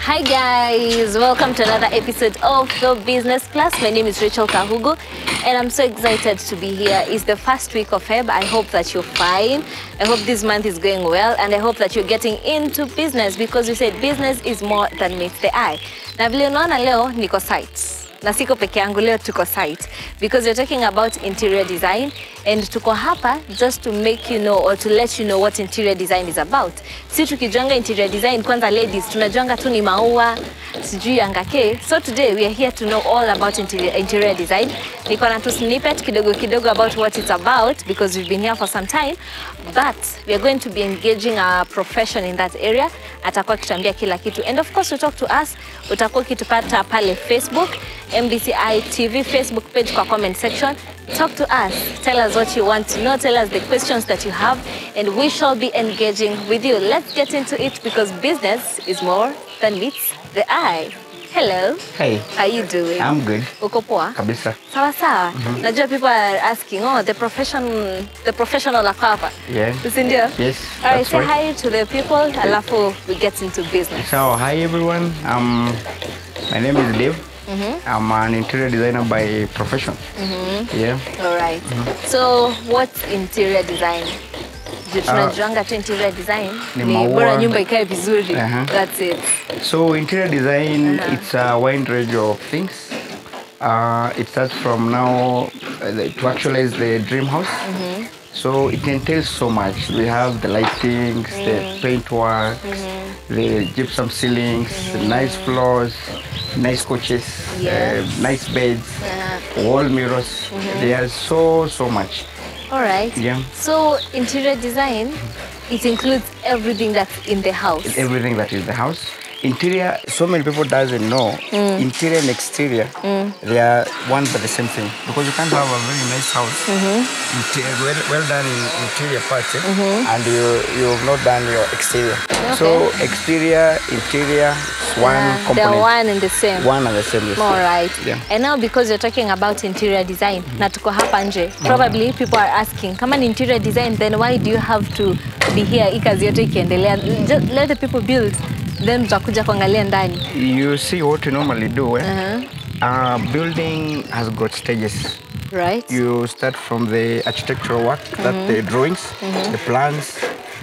Hi guys, welcome to another episode of The Business Plus. My name is Rachel Kahugu and I'm so excited to be here. It's the first week of Feb. I hope that you're fine. I hope this month is going well and I hope that you're getting into business because we said business is more than meets the eye. Na vile unaona leo niko site. Na siko peke yangu leo tuko site because we're talking about interior design and tuko hapa just to make you know or to let you know what interior design is about. Si tukijuanga interior design kwanza ladies tunajuanga tu ni maua sijui angake. So today we are here to know all about interior design. Niko na tu snippet kidogo about what it's about because we've been here for some time, but we are going to be engaging a profession in that area. Atakuwa kituambia kila kitu and of course you talk to us. Utakuwa kitupata pale Facebook MBCI TV Facebook page kwa comment section. Talk to us, tell us what you want to know, tell us the questions that you have and we shall be engaging with you. Let's get into it because business is more than meets the eye. Hello. Hey. How you doing? I'm good. Uko poa? Kabisa. Sawa sawa. Najua people are asking, oh, the professional hapa. Yeah. Sindio? Yes. All right, say hi to the people, alafu we get into business. So, hi everyone. My name is Dave. I'm an interior designer by profession. Yeah. All right. So, what's interior design? Tunajuanga tu interior design ni bora nyumba ikae vizuri. That's it. So, interior design, it's a wide range of things. It starts from now to actualize the dream house. So it entails so much. We have the lightings, the paintwork, the gypsum ceilings, nice floors, nice couches, nice beds, wall mirrors. There's so much. All right. Yeah. So interior design, it includes everything that's in the house. Everything that is in the house. Interior, so many people doesn't know, interior and exterior, they are one but the same thing. Because you can't have a very nice house, well done in interior parts, and you have not done your exterior. Okay. So exterior, interior, one component. They're one and the same. One and the same. All right. Yeah. And now because you're talking about interior design, na tuko hapa nje, probably people are asking, kama ni interior design, then why do you have to be here? Ikazi yote ikiendelea. Just let the people build. Then tutakuja kuangalia ndani. You see what you normally do. Building has got stages. Right. You start from the architectural work, that's the drawings, the plans.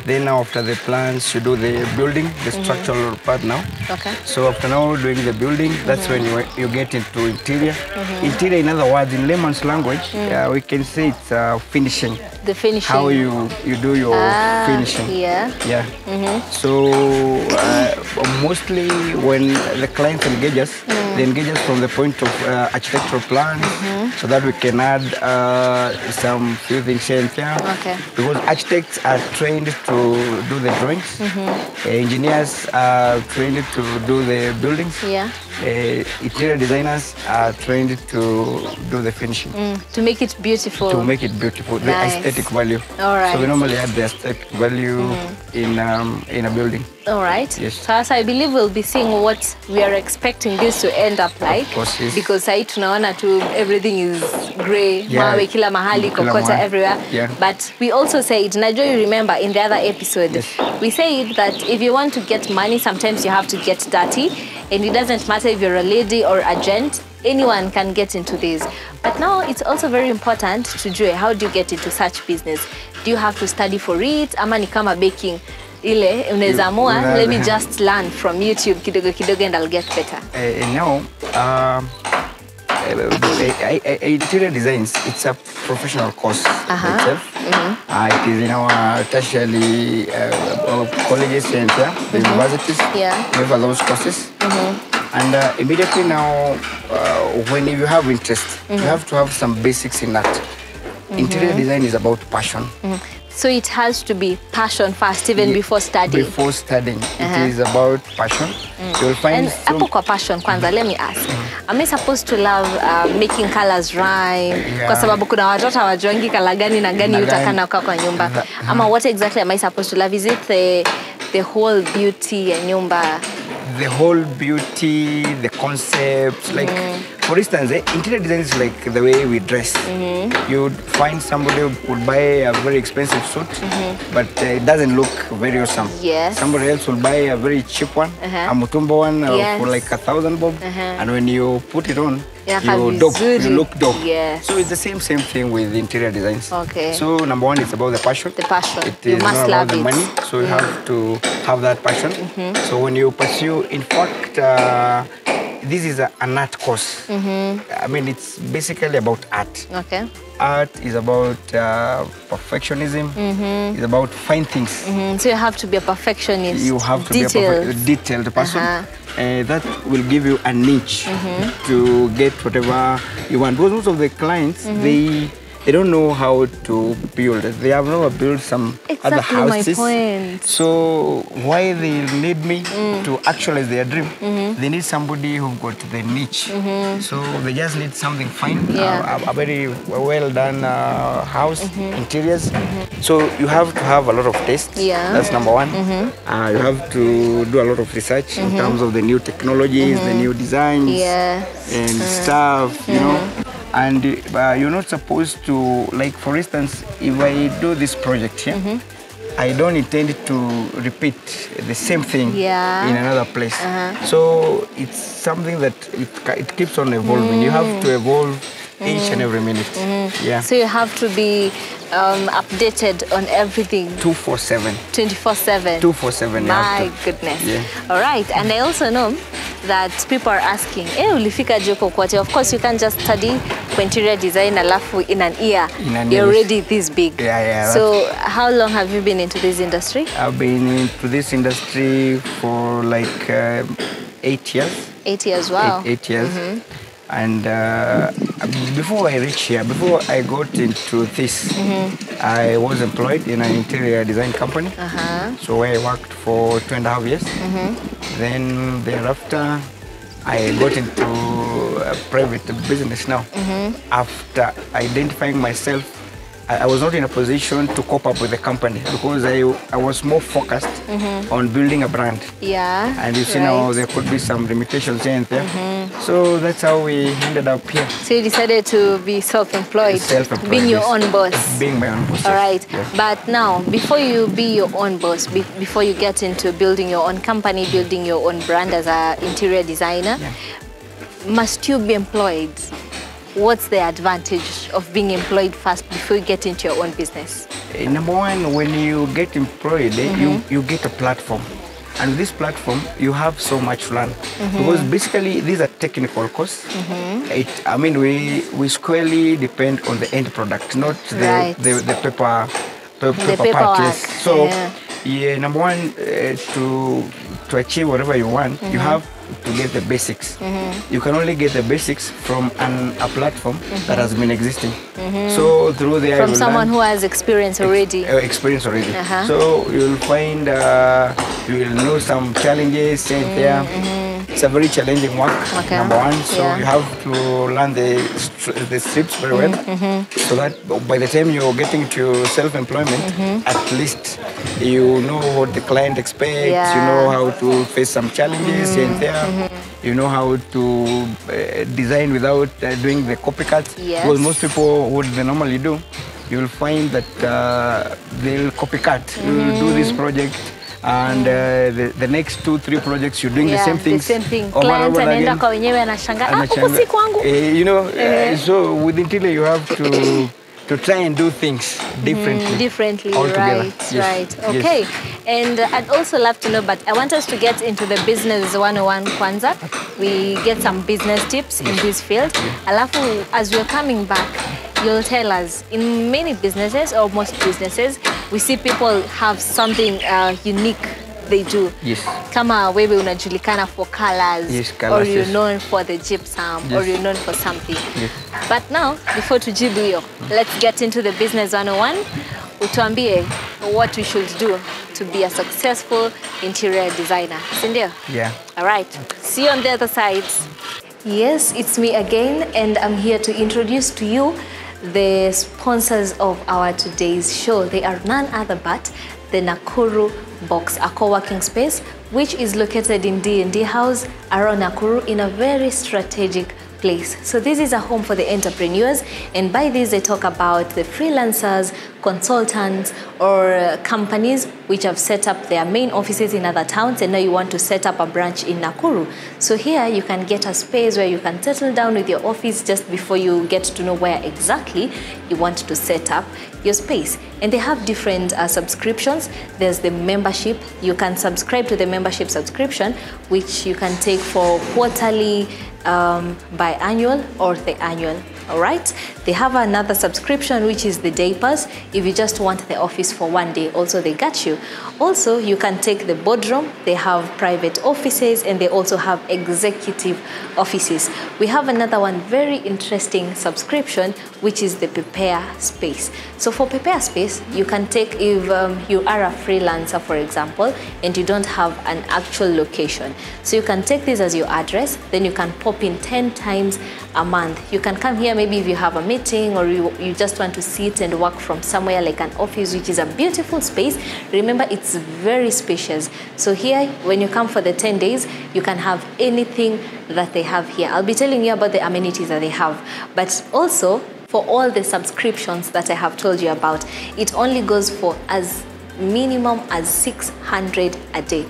Then after the plans, you do the building, the structural part now. Okay. So after now doing the building, that's when you get into interior. Interior, in other words, in layman's language, we can say it's finishing. The finishing. How you do your finishing. Yeah. Yeah. So mostly when the client engages, they engage us from the point of architectural plans, so that we can add some few things here and there. Okay. Because architects are trained to do the drawings. Engineers are trained to do the buildings. Yeah. Interior designers are trained to do the finishing. To make it beautiful. To make it beautiful. Nice. The aesthetic value. All right. So we normally add the aesthetic value in a building. All right. Yes. So as I believe we'll be seeing what we are expecting this to end up like. Of course, yes. Because sai tunaona tu everything is grey, mawe kila mahali, kokota everywhere. Yeah. But we also said, najua you remember in the other episode, we said that if you want to get money, sometimes you have to get dirty. And it doesn't matter if you're a lady or a gent, anyone can get into this. But now it's also very important to do how do you get into such business? Do you have to study for it? Ama ni kama baking? Ile unaweza amua, let me just learn from YouTube kidogo and I'll get better. No, interior designs, it's a professional course itself. It is in our tertiary colleges and the universities. We have those courses. And immediately now, when you have interest, you have to have some basics in that. Interior design is about passion. So it has to be passion first, even before studying. Before studying, it is about passion. You'll find. And hapo kwa passion, kwanza, let me ask. Am I supposed to love making colors rhyme? Kwa sababu kuna watoto hawajuangi color gani na gani utakana kwa nyumba. Ama what exactly am I supposed to love? Is it the whole beauty ya nyumba? The whole beauty, the concepts, like for instance, interior design is like the way we dress. You'd find somebody who would buy a very expensive suit, but it doesn't look very awesome. Yes. Somebody else will buy a very cheap one, a Mutumba one for like 1,000 bob, and when you put it on, you look dope. Yes. So it's the same thing with interior designs. Okay. So number one, it's about the passion. The passion. It You is must not love about the it. money, so you have to have that passion. So when you pursue, in fact, this is an art course. I mean, it's basically about art. Okay. Art is about perfectionism. It's about fine things. So you have to be a perfectionist. You have to Detailed. be a detailed person. That will give you a niche to get whatever you want. Because most of the clients, they don't know how to build. They have never built some other houses. My point. So why they need me to actualize their dream? They need somebody who got the niche. So they just need something fine, a very well done house, interiors. So you have to have a lot of taste. That's number one. You have to do a lot of research in terms of the new technologies, the new designs, and stuff, you know. And you're not supposed to, like, for instance, if I do this project here, I don't intend to repeat the same thing in another place. So it's something that it keeps on evolving. You have to evolve each and every minute. So you have to be updated on everything. 24/7. 24/7. 24/7. My goodness. All right. And I also know that people are asking, ulifika joko kwate? Of course, you can't just study interior design alafu in an year. You're already this big. So how long have you been into this industry? I've been into this industry for like 8 years. 8 years, wow. 8 years. And before I reached here, before I got into this, I was employed in an interior design company. So I worked for 2.5 years. Then thereafter, I got into a private business now. After identifying myself, I was not in a position to cope up with the company because I was more focused on building a brand. And you see now there could be some limitations here and there. So that's how we ended up here. So you decided to be self-employed, being your own boss. Being my own boss. All right. But now, before you be your own boss, before you get into building your own company, building your own brand as an interior designer, must you be employed? What's the advantage of being employed first before you get into your own business? Number one, when you get employed, you get a platform. And with this platform, you have so much to learn. Because basically, these are technical courses. I mean, we squarely depend on the end product, not the paper part. So, number one, to achieve whatever you want, you have to get the basics. You can only get the basics from a platform that has been existing. So through there, from someone who has experience already. So you'll find you will know some challenges in there. It's a very challenging work. Number one, so you have to learn the strips very well, so that by the time you're getting to self-employment, at least you know what the client expects. You know how to face some challenges in there. You know how to design without doing the copycat. Because most people, what they normally do, you'll find that they'll copycat. You'll do this project, and the next 2-3 projects you're doing the same things. The same thing. Client anaenda kwa wenyewe anashangaa, huko si kwangu. You know, so with interior you have to try and do things differently altogether. Right. Okay. And I'd also love to know, but I want us to get into the business 101 kwanza. We get some business tips in this field. Alafu, as we're coming back, you'll tell us, in many businesses, or most businesses, we see people have something unique they do. Kama wewe unajulikana for colors, or you're known for the gypsum, or you're known for something. But now, before tujibu hiyo, let's get into the business 101. Utuambie what we should do to be a successful interior designer. Sindio? All right. See you on the other side. Yes, it's me again, and I'm here to introduce to you the sponsors of our today's show. They are none other but the Nakuru Box, a co-working space which is located in D&D House around Nakuru in a very strategic place. So this is a home for the entrepreneurs, and by this they talk about the freelancers, consultants, or companies which have set up their main offices in other towns, and now you want to set up a branch in Nakuru. So here you can get a space where you can settle down with your office just before you get to know where exactly you want to set up your space. And they have different subscriptions. There's the membership. You can subscribe to the membership subscription, which you can take for quarterly, biannual, or the annual. All right, they have another subscription, which is the day pass. If you just want the office for one day, also they got you. Also, you can take the boardroom. They have private offices, and they also have executive offices. We have another one, very interesting subscription, which is the prepare space. So for prepare space, you can take, if you are a freelancer, for example, and you don't have an actual location. So you can take this as your address, then you can pop in 10 times a month. You can come here maybe if you have a meeting, or you just want to sit and work from somewhere like an office, which is a beautiful space. Remember, it's very spacious. So here, when you come for the 10 days, you can have anything that they have here. I'll be telling you about the amenities that they have, but also for all the subscriptions that I have told you about, it only goes for as minimum as 600 a day.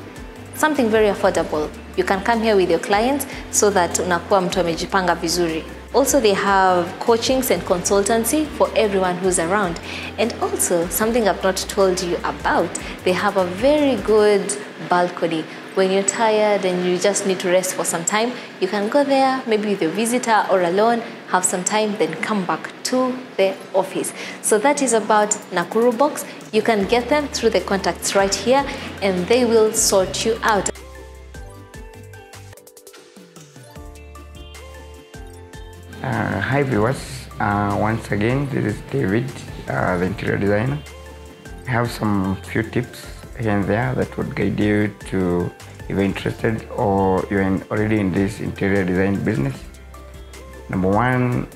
Something very affordable. You can come here with your clients so that unakuwa mtu amejipanga vizuri. Also, they have coachings and consultancy for everyone who's around. And also, something I've not told you about, they have a very good balcony. When you're tired and you just need to rest for some time, you can go there, maybe with a visitor or alone, have some time, then come back to the office. So that is about Nakuru Box. You can get them through the contacts right here, and they will sort you out. Hi viewers, once again this is David, the interior designer. I have some few tips here and there that would guide you to, if you're interested or you're already in this interior design business. Number one,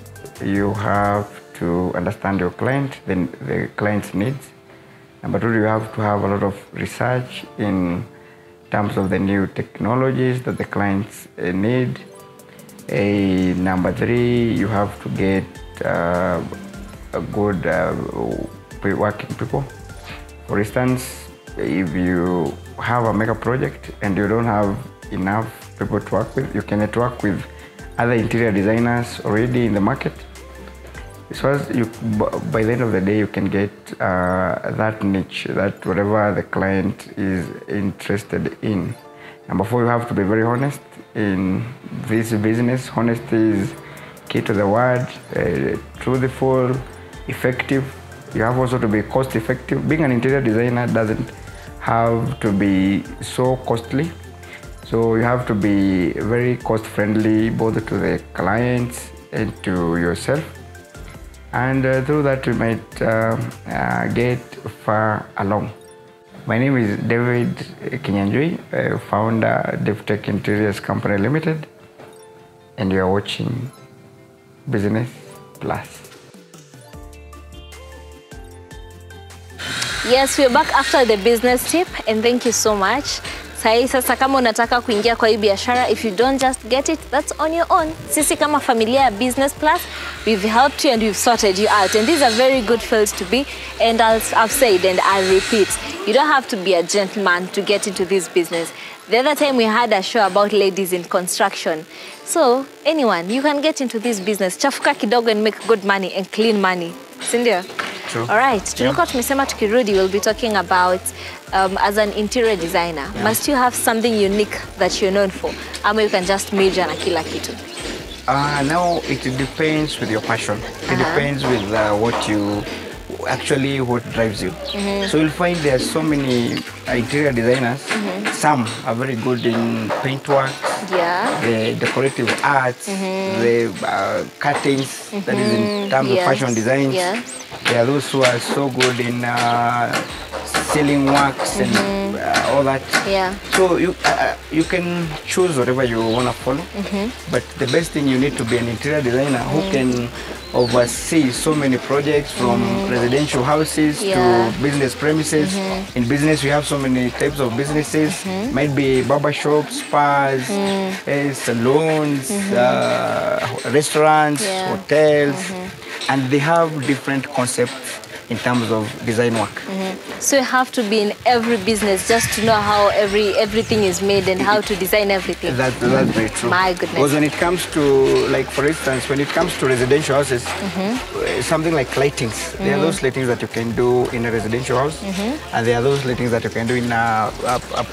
you have to understand your client, then the client's needs. Number two, you have to have a lot of research in terms of the new technologies that the clients need. Number three, you have to get a good working people. For instance, if you have a mega project and you don't have enough people to work with, you can network with other interior designers already in the market. So by the end of the day, you can get that niche, that whatever the client is interested in. Number four, you have to be very honest in this business. Honesty is key to the word. Truthful, effective. You have also to be cost effective. Being an interior designer doesn't have to be so costly. So you have to be very cost friendly, both to the clients and to yourself. And through that, you might get far along. My name is David Kinyanjui, founder DevTech Interiors Company Limited, and you are watching Business Plus. Yes, we're back after the business tip, and thank you so much. Sahi sasa kama unataka kuingia kwa hii biashara, if you don't just get it, that's on your own. Sisi kama familia ya Business Plus, we've helped you and we've sorted you out. And these are very good fields to be. And I've said and I'll repeat, you don't have to be a gentleman to get into this business. The other time we had a show about ladies in construction. So anyone, you can get into this business. Chafuka kidogo and make good money and clean money. Sindio? True. All right. Tulikuwa tumesema tukirudi, we'll be talking about as an interior designer, must you have something unique that you're known for? Ama you can just major na kila kitu? Now it depends with your passion. It depends with what drives you. So you'll find there are so many interior designers. Some are very good in paintwork, the decorative arts, the curtains, that is in terms of fashion design. There are those who are so good in ceiling works and all that. Yeah. So you can choose whatever you want to follow, but the best thing, you need to be an interior designer who can oversee so many projects, from residential houses to business premises. In business, we have so many types of businesses. Might be barber shops, spas, salons, restaurants, hotels, and they have different concepts in terms of design work. So you have to be in every business just to know how everything is made and how to design everything. That's very true. My goodness. Because when it comes to, like for instance, when it comes to residential houses, something like lightings, there are those lightings that you can do in a residential house, and there are those lightings that you can do in a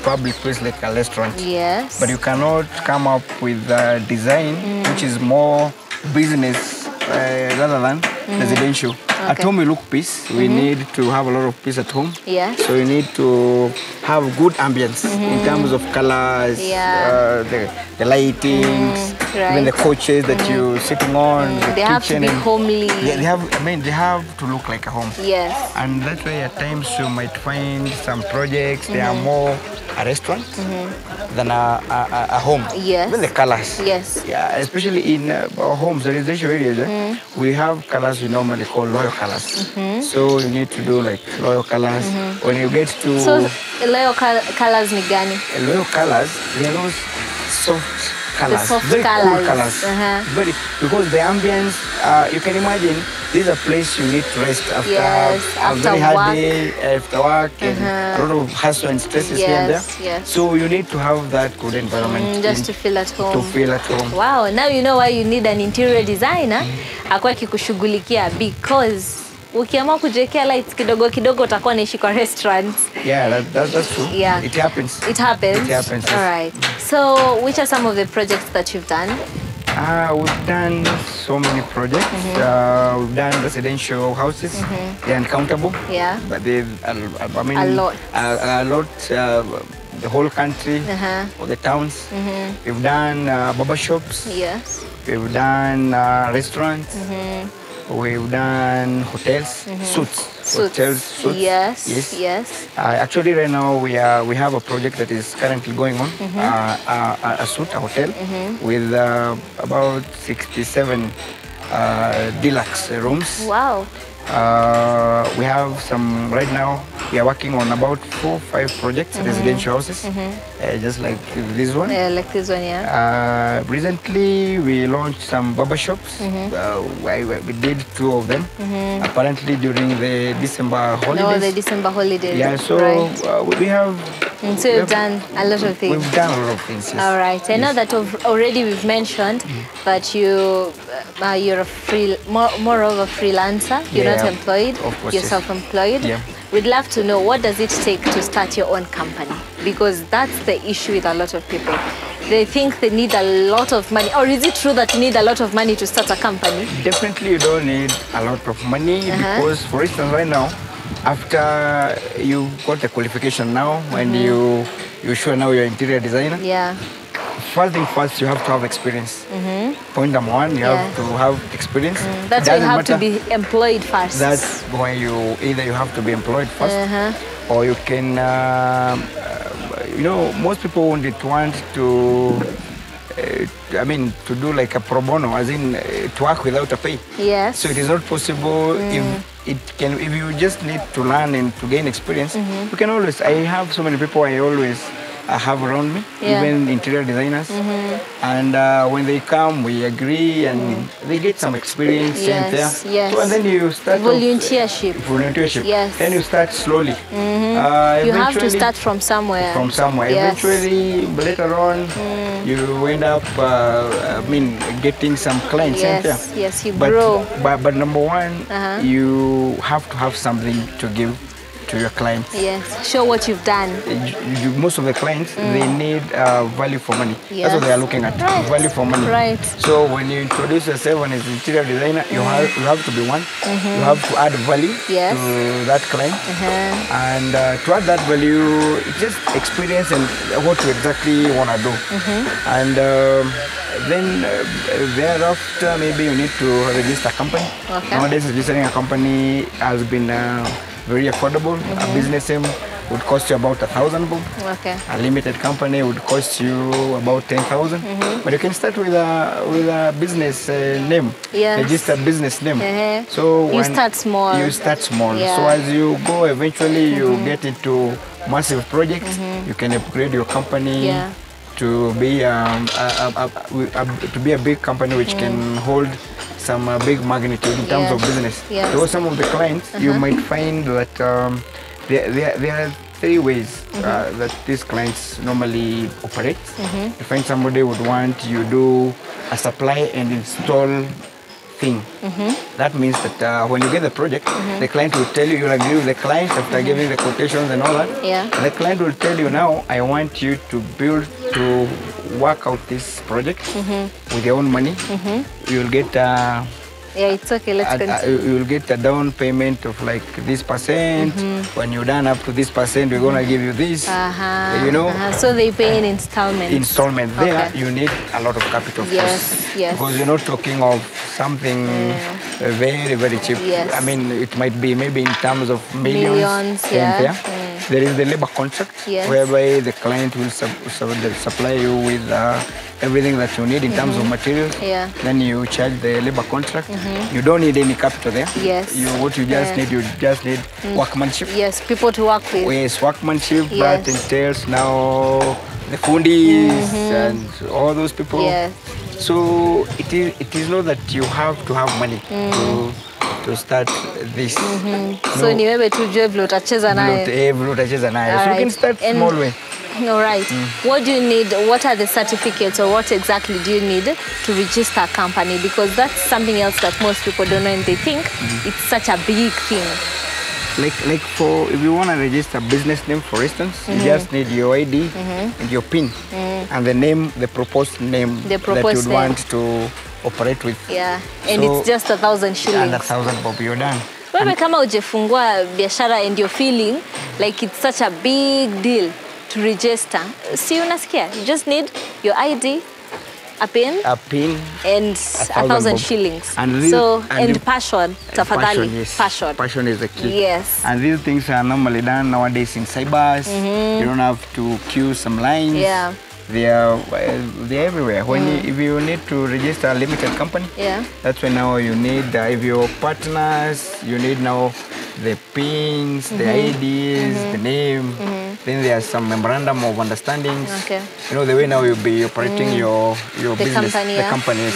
public place like a restaurant. Yes. But you cannot come up with a design which is more business rather than residential. At home we look peace. We need to have a lot of peace at home. Yeah. So you need to have good ambience in terms of colors, the lightings, even the couches that you're sitting on. The they have to be homely. Yeah, they have to look like a home. Yes. And that way at times you might find some projects, they are more a restaurant than a home. Yes. Even the colors. Yes. Yeah, especially in our homes, the residential areas, we have colors we normally call loyal colors. So you need to do like loyal colors. When you get to... So loyal colors ni gani? Loyal colors, they are those soft colors. The soft very colors. Cool colors. Because the ambience, you can imagine, this is a place you need to rest after a very hard day, after work, and a lot of hassle and stresses here and there. Yes. So you need to have that good environment. Just to feel at home. To feel at home. Wow, now you know why you need an interior designer akuwa akikushughulikia, because ukiamua kujiwekea lights kidogo kidogo utakuwa naishi kwa restaurants. Yeah, that's true. Yeah. It happens. It happens? It happens. All right. So which are some of the projects that you've done? We've done so many projects. We've done residential houses. They're uncountable. Yeah. But I mean, a lot. A lot. The whole country, or the towns. We've done barber shops. Yes. We've done restaurants. We've done hotels, suits. Hotels, suits. Yes. Actually, right now we have a project that is currently going on, a suite, a hotel, with about 67 deluxe rooms. Wow. We have some right now. We are working on about 4 or 5 projects, residential houses, just like this one. Yeah, like this one, yeah. Recently, we launched some barber shops. We did 2 of them. Apparently, during the December holidays. No, the December holidays. Yeah, so we have. So you've done a lot of things. We've done a lot of things. Yes. All right. I know that already we've mentioned that you're more of a freelancer. You're not employed. Of course, you're self-employed. Yeah. We'd love to know, what does it take to start your own company? Because that's the issue with a lot of people. They think they need a lot of money. Or is it true that you need a lot of money to start a company? Definitely you don't need a lot of money because, for instance, right now, after you got the qualification now, when you show now you're interior designer. Yeah. First thing first, you have to have experience. Point number one, you have to have experience. That's why you have to be employed first. That's why you have to be employed first, or you can, most people wouldn't want to, to do like a pro bono, as in to work without a pay. Yes. So it is not possible. If you just need to learn and to gain experience, you can always. I have so many people I always have around me, even interior designers, and when they come, we agree and they get some experience there. So, and then you start volunteership. Yes. Then you start slowly. You have to start from somewhere. Yes. Eventually, later on, you end up, getting some clients. Yes, you grow. But number one, you have to have something to give to your clients. Yes, show what you've done. Most of the clients, they need value for money. That's what they are looking at, value for money. Right. So when you introduce yourself as an interior designer, you have to be one. You have to add value to that client. And to add that value, it's just experience and what you exactly want to do. And then thereafter, maybe you need to register a company. Nowadays, registering a company has been very affordable. A business name would cost you about 1,000 bob. Okay. A limited company would cost you about 10,000. But you can start with a business name, Yes. registered business name. So you start small. You start small. Yeah. So as you go, eventually you get into massive projects. You can upgrade your company. Yeah. To be to be a big company which can hold some big magnitude in terms of business. Yes. So some of the clients you might find that there are three ways that these clients normally operate. You find somebody would want you do a supply and install thing. That means that when you get the project, the client will tell you, you'll agree with the client after giving the quotations and all that. Yeah. And the client will tell you, now I want you to work out this project with your own money. You'll get Yeah, it's okay. Let's continue. you will get a down payment of like this percent. When you're done up to this percent, we're gonna give you this. You know. So they pay in installments. Installment. There, Okay. you need a lot of capital. Yes, yes. Because you're not talking of something very, very cheap. Yes. I mean, it might be maybe in terms of millions. Yeah. There is the labor contract, Yes. whereby the client will supply you with everything that you need in terms of materials. Yeah. Then you charge the labor contract. You don't need any capital there. Yes. What you just need, workmanship. Yes, people to work with. Yes, workmanship. Yes. That entails now the fundis and all those people. Yes. So it is not that you have to have money to start this. So ni wewe tujue vile utacheza naye. Vile utacheza naye. So you can Alright. start And- small way. All right. What do you need? What are the certificates, or what exactly do you need to register a company? Because that's something else that most people don't know, and they think it's such a big thing. Like for if you want to register a business name, for instance, you just need your ID and your PIN and the proposed name The that proposed you'd name. want to operate with. Yeah, and So- it's just 1,000 shillings. And 1,000 bob, you're done. Wewe kama ujefungua biashara and you're feeling like it's such a big deal to register, si unasikia? You just need your ID, a PIN, A PIN. and 1,000 bob. shillings. And this- So, and and the- passion, tafadhali, Yes. passion. Passion is the key. Yes. And these things are normally done nowadays in cybers. You don't have to queue some lines. Yeah. They're everywhere. If you need to register a limited company, Yeah. that's when now you need if you're partners, you need now the pins, the IDs, the name. Then there's some memorandum of understandings. Okay. You know the way now you'll be operating your The business, company, the yeah. companies.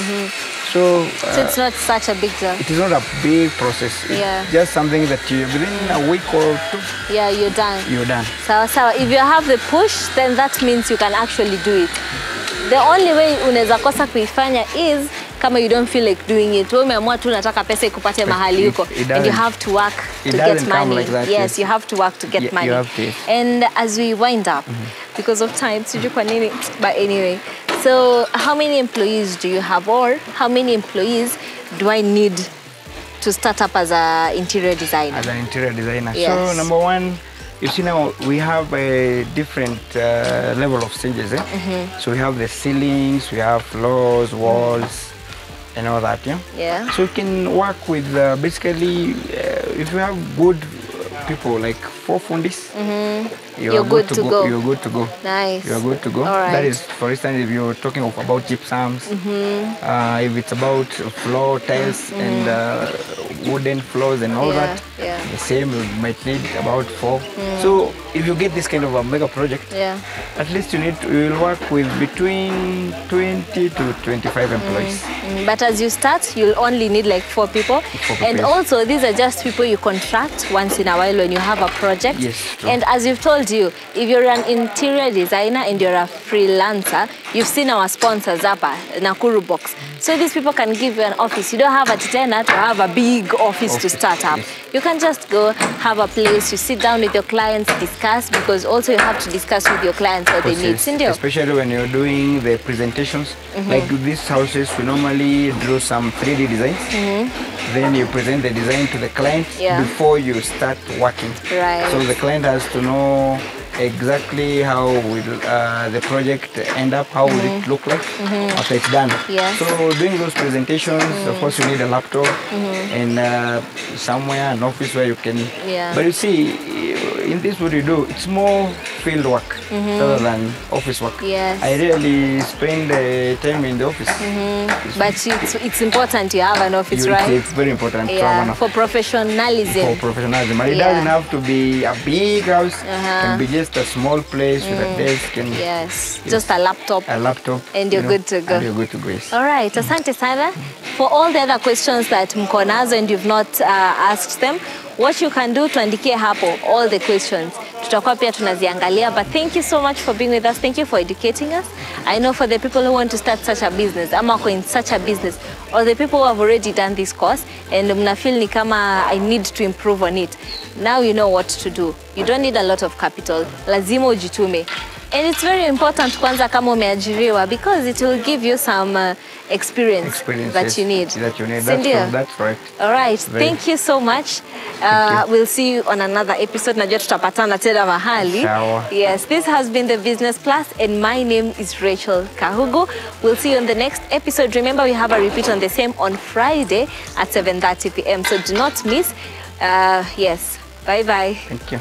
So. So it's not such a big deal. It is not a big process. It's Yeah. just something that you within a week or two, Yeah, you're done. you're done. Sawa. If you have the push, then that means you can actually do it. The only way unaweza kosa kuifanya is kama you don't feel like doing it. Wewe umeamua tu nataka pesa ikupate mahali huko, it and you doesn't- have to work it to get doesn't come money. like that, Yes, yes. you have to work to get You money. have to, yes. And as we wind up, because of time, sijui kwa nini, but anyway. So how many employees do you have, or how many employees do I need to start up as an interior designer? As an interior designer. Yes. So number one, you see now we have a different level of stages. So we have the ceilings, we have floors, walls, and all that. Yeah. Yeah. So you can work with basically if you have good people like 4 fundis. You're good to go. You're good to go. Nice. You are good to go. All right. That is, for instance, if you're talking about gypsums, if it's about floor tiles and wooden floors and all Yeah, that, yeah. the same, you might need about 4. So if you get this kind of a mega project, Yeah. at least you will work with between 20 to 25 employees. But as you start, you'll only need like 4 people. 4 people, And yes. also, these are just people you contract once in a while when you have a project. Yes, true. And as we've told you, if you're an interior designer and you're a freelancer, you've seen our sponsors hapa, Nakuru Box. So these people can give you an office. You don't have a tenant to have a big office to start up. Yes. You can just go have a place, you sit down with your clients, discuss, because also you have to discuss with your clients what they need. Process, Sindio? especially when you're doing the presentations. Like these houses, we normally do some 3D designs. Then you present the design to the client Yeah. before you start working. Right. So the client has to know exactly how will the project end up, how will it look like after it's done. Yes. So doing those presentations, of course you need a laptop and somewhere, an office where you can. Yeah. But you see, in this what you do, it's more field work rather than office work. Yes. I rarely spend time in the office. But it's important you have an office, right? It's very important to have an office. For professionalism. For professionalism. And it doesn't have to be a big house. It can be just a small place with a desk. And yes, just a laptop. A laptop. And you're good to go. And you're good to go, yes. All right, asante sana. For all the other questions that mko nazo and you've not asked them, what you can do, tuandikie hapo all the questions. Tutakuwa pia tunaziangalia. But thank you so much for being with us. Thank you for educating us. I know for the people who want to start such a business, ama wako in such a business, or the people who have already done this course and mna feel ni kama I need to improve on it, now you know what to do. You don't need a lot of capital. Lazima ujitume. And it's very important kwanza kama umeajiriwa, because it will give you some experience that you need. That's right. All right. Thank you so much. We'll see you on another episode. Najua tutapatana tena mahali. Yes, this has been the Business Plus and my name is Rachel Kahugu. We'll see you on the next episode. Remember, we have a repeat on the same on Friday at 7:30 p.m. So do not miss. Yes. Bye-bye. Thank you.